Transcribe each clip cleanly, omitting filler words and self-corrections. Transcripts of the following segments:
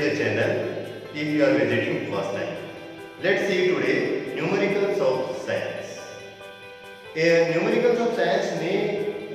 the channel if you are visiting first time. Let's see today numericals of science. Numericals of science may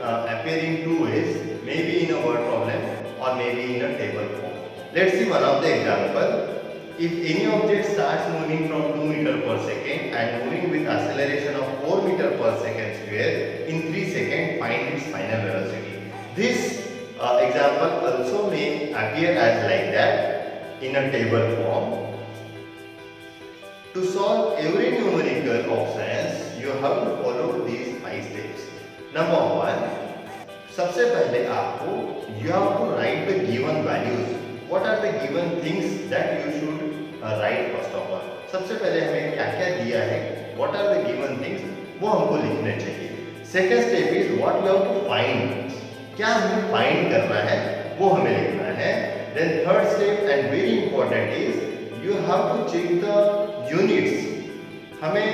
appear in two ways, maybe in a word problem or maybe in a table form. Let's see one of the example. If any object starts moving from 2 meter per second and moving with acceleration of 4 meter per second square in 3 seconds, find its final velocity. This example also may appear as like that in a table form. To solve every numerical of science, you have to follow these 5 steps. Number 1, सबसे पहले आपको you have to write the given values. What are the given things that you should write first of all? सबसे पहले हमें क्या क्या दिया है, what are the given things, वो हमको लिखने चाहिए. Second step is what you have to find. क्या हमें फाइंड करना है वो हमें लिखना है. Then third step and very important is you have to check the units. हमें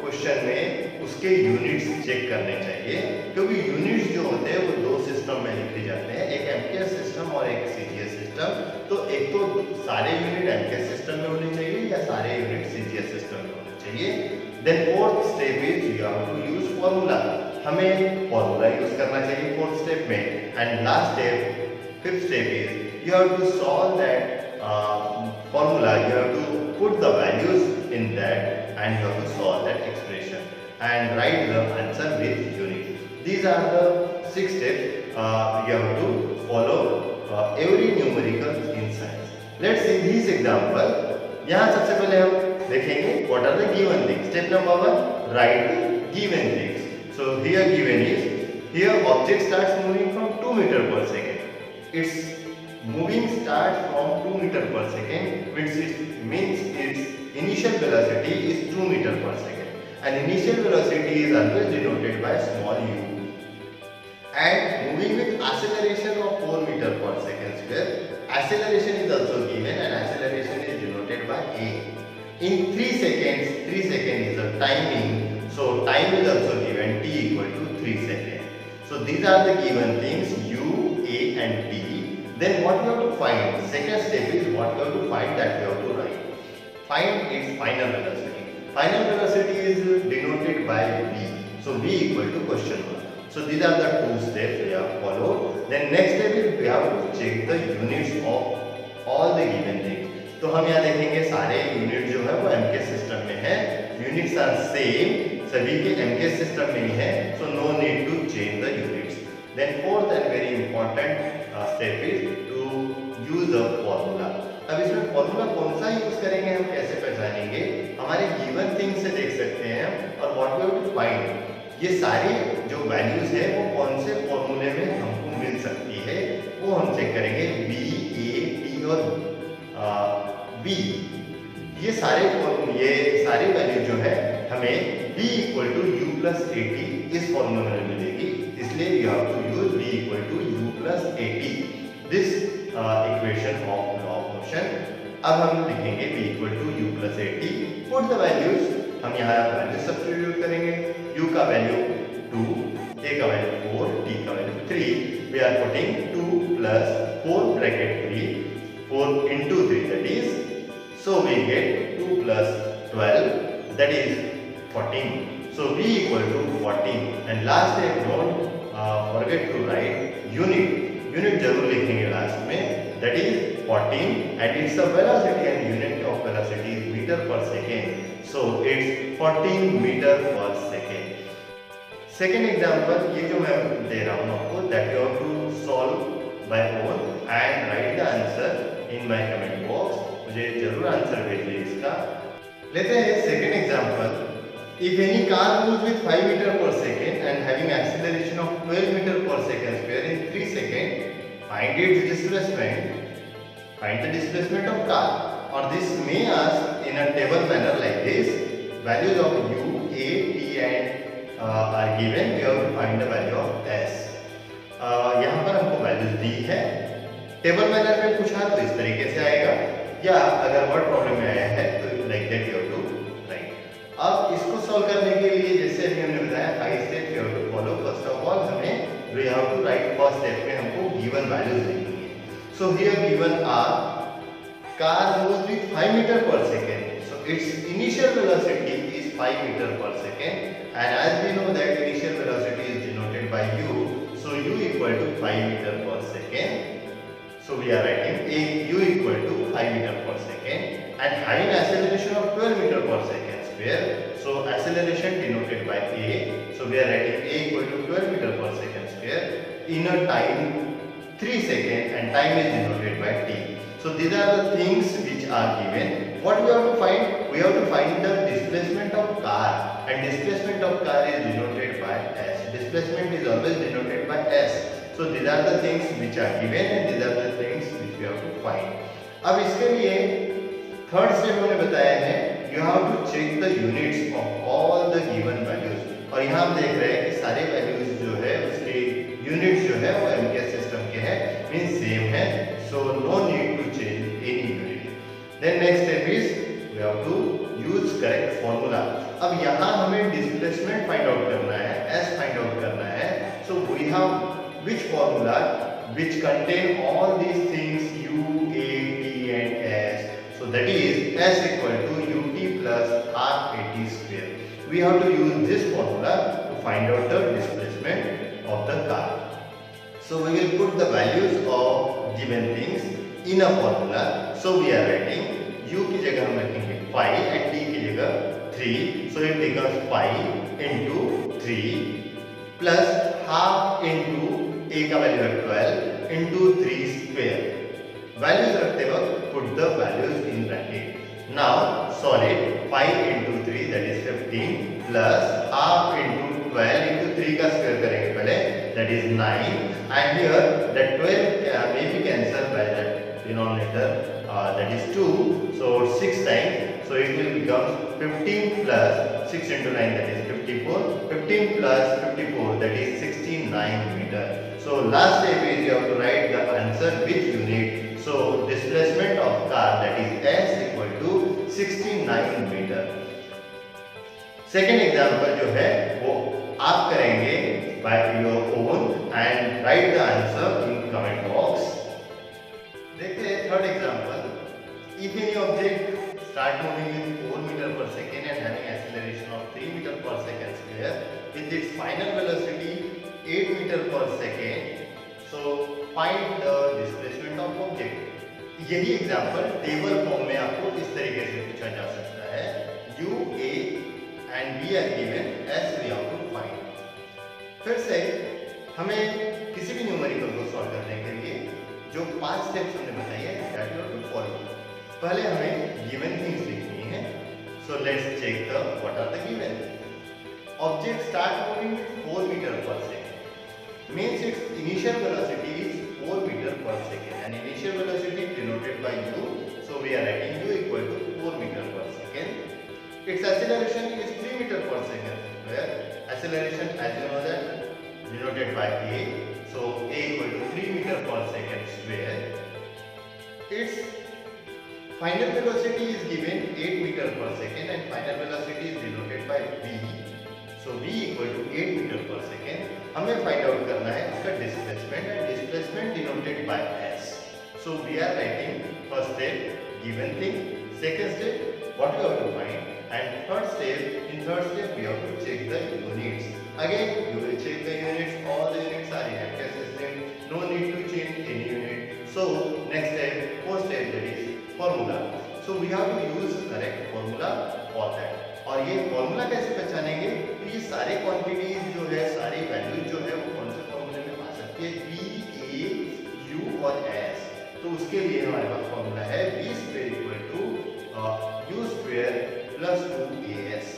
क्वेश्चन में उसके यूनिट्स चेक करने चाहिए, क्योंकि यूनिट्स जो होते हैं वो दो सिस्टम में लिखे जाते हैं, एक एमकेएस सिस्टम और एक सीजीएस सिस्टम. तो एक तो सारे यूनिट एमकेएस सिस्टम में होने चाहिए या सारे यूनिट सीजीएस सिस्टम में होने चाहिए. Then fourth step is you have to use formula. हमें फॉर्मूला यूज करना चाहिए फोर्थ स्टेप में. And last step, fifth step is you have to solve that formula. You have to put the values in that and you have to solve that expression and write the answer with unit. These are the 6 steps you have to follow every numerical in science. Let's see this example. यहाँ सबसे पहले हम देखेंगे what are the given things. Step number 1, write the given things. So here given is, here object starts moving from 2 meter per second. Its moving starts from 2 meter per second, which means its initial velocity is 2 meter per second, and initial velocity is always denoted by small u, and moving with acceleration of 4 meter per second square. Acceleration is also given and acceleration is denoted by a. In 3 seconds, 3 seconds is the timing, so time is also given, t equal to 3 seconds. So these are the given things u, a and t. Then what you have to find? Second step is what you have to find, that you have to write. Find its final velocity. Final velocity is denoted by v. So v equal to question mark. So these are the 2 steps we have followed. Then next step is we have to check the units of all the given things. तो हम यहाँ देखेंगे सारे unit जो है वो MKS system में है. यूनिट्स आर सेम, सभी के एमकेएस सिस्टम में ही है. So no need to change the units. Then fourth and very important step is to use the formula. अब इसमें फॉर्मूला कौन सा यूज करेंगे, हम कैसे पहचानेंगे? हमारे गिवन थिंग से देख सकते हैं और what we have to find, ये सारी जो वैल्यूज है वो कौन से फॉर्मूले में हमको मिल सकती है वो हम चेक करेंगे. बी, ए, टी और बी, ये सारी वैल्यू जो है हमें b equal to u plus a t इस फॉर्मूले में मिलेगी. इसलिए you have to use b equal to u plus a t, this equation of law of motion. अब हम लिखेंगे b equal to u plus a t. Put the values, हम यहाँ वैल्यू सब्स्टिट्यूट करेंगे. u का वैल्यू 2, a का value 4, t का value 3. We are putting 2 plus 4 bracket 3, 4 into 3, that is, so we get 2 plus 12, that is 14. So v equal to 14. And last step, don't forget to write unit. Unit जरूर लिखेंगे last में, that is 14, and it's a velocity and unit of velocity is meter per second. So it's 14 meter per second. Second example, ये जो मैं दे रहा हूँ आपको, that you have to solve by own and write the answer in my comment box. मुझे जरूर answer भेजिए इसका. लेते हैं second example. If any car moves with 5 meter per second and having acceleration of 12 meter per second square in 3 seconds, find its displacement. Find the displacement of car. Or this may ask in a table manner like this. Values of u, a, t and are given. We have to find the value of s. यहाँ पर हमको values दी है. Table manner में पूछा तो इस तरीके से आएगा, या अगर वर्ड प्रॉब्लम में आया है तो like that you have to write. अब इसको सॉल्व करने के लिए जैसे अभी हमने बताया 5 step you have to follow. First of all हमें we have to write first step में हमको गिवन वैल्यूज लिखनी है. So here given are car moves with 5 meter per second. So its initial velocity is 5 meter per second, and as we know that initial velocity is denoted by u, so u equal to 5 meter per second. So we are writing u equal to 5 meter per second, and having acceleration of 12 meter per second square, so acceleration denoted by a, so we are writing a equal to 12 meter per second square in a time 3 seconds, and time is denoted by t. So these are the things which are given. What we have to find? We have to find the displacement of car, and displacement of car is denoted by s. Displacement is always denoted by s. So these are the things which are given, and these are the things which we have to find. अब इसके लिए third step हमने बताया है, you have to check the units of all the given values. और यहाँ हम देख रहे हैं कि सारे वैल्यूज जो है उसके यूनिट्स जो है वो एमकेएस सिस्टम के हैं, मींस सेम है. So no need to change any unit. Then next step is we have to use correct formula. अब यहाँ हमें displacement find out करना है, s find out करना है. So we have which formula which contain all these things u, a, t and s. So that is s equal to ut plus half at square. We have to use this formula to find out the displacement of the car. So we will put the values of given things in a formula. So we are writing u की जगह हम रखेंगे 5 and t की जगह 3. So it becomes 5 into 3 plus half into a का value है 12 into 3 square. Values रखते वक्त put the values in bracket. Now solid 5 into 3 that is 15 plus half into 12 into 3 का square करेंगे पहले, that is 9, and here that 12 may be cancelled by that denominator, that is 2, so 6 times, so it will become 15 plus 6 into 9 that is 54, 15 plus 54 that is 69 meter. So last step is you have to write the answer which unit. So displacement of car that is s equal to 69 meter. Second example जो है वो आप करेंगे by your own and write the answer in comment box. देखते हैं third example. If any object start moving with 4 meter per second and having acceleration of 3 meter per second square with its final velocity 8 meter per second, so find the displacement of object. यही example table form में आपको इस तरीके से पूछा जा सकता है. u, a and b are given, s we have to find. फिर से हमें किसी भी न्यूमेरिकल को सॉल्व करने के लिए जो 5 स्टेप्स हमने बताई है that you have to follow. पहले हमें गिवन थिंग्स लिखनी है. So let's check the what are the given. Object start moving with 4 meter per second, means it's initial velocity is 4 meter per second, and initial velocity denoted by u, so we are writing u equal to 4 meter per second. Its acceleration is 3 meter per second, where acceleration as you know that denoted by a, so a equal to 3 meter per second square. Its final velocity is given 8 meter per second, and final velocity is denoted by v, so v equal to 8 meter per second. हमें find out करना है इसका displacement, and displacement denoted by s. So we are writing first step given thing, second step what you have to find, and third step in third step we have to check the units. Again you will check the units, all the units are in MKS system, no need to change any unit. So next step fourth step that is formula. So we have to use correct formula for that. और ये formula कैसे पहचानेंगे? तो ये सारे quantities जो है, सारी वैल्यूज जो है वो कौन से फॉर्मूले में आ सकती है? v, a, u और s. तो उसके लिए हमारे पास फॉर्मूला है v square equal to u square plus 2as.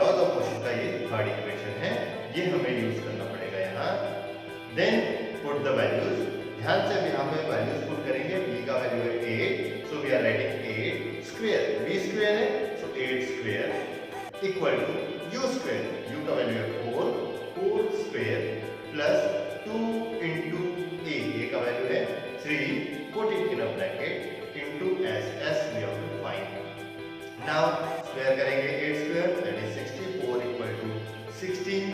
Laws of motion का ये थर्ड इक्वेशन है, ये हमें यूज करना पड़ेगा यहाँ. Then put the values. ध्यान से यहाँ पे वैल्यूज पुट करेंगे. v का वैल्यू है 8, so we are writing 8 square. v square है 8 square equal to u square. u का वैल्यू है 4 स्क्वायर प्लस 2 इंटू a का वैल्यू है 3, put it in a bracket into s. s we have to find. Now square करेंगे 8 square that is 64 equal to 16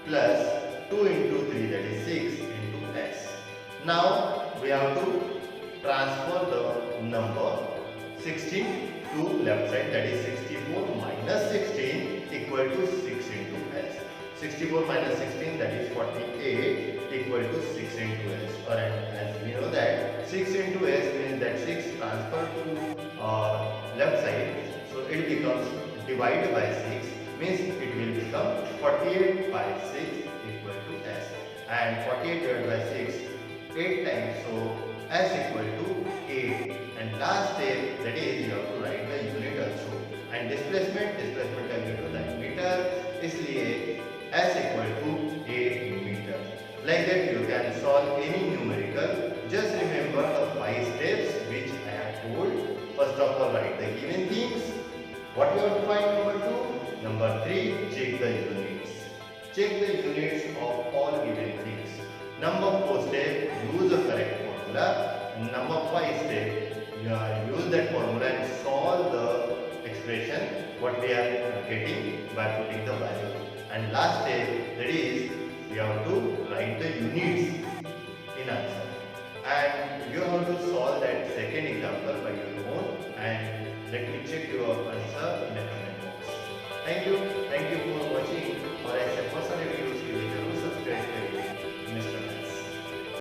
plus 2 into 3 that is 6 into s. Now we have to transfer the number 16 to left side, that is 64 minus 16 equal to 6 into s. 64 minus 16, that is 48 equal to 6 into s. Alright, as we know that 6 into s means that 6 transferred to left side, so it becomes divided by 6, means it will become 48 by 6 equal to s. And 48 divided by 6 8 times, so s equal to 8. And last step, that is you have to write the unit also. And displacement का unit होता है metre, इसलिए s equal to 8 meter. Like that you can solve any numerical. Just remember the 5 steps which I have told. First of all, write the given things. What you have to find? Number 2. Number 3, check the units. Check the units of all given things. Number 4 step, use the correct formula. Number 5 step, use that formula and solve the expression what we are getting by putting the value. And last step, that is you have to write the units in answer. And you have to solve that second example by your own. And let me check your answer in the comment box. Thank you.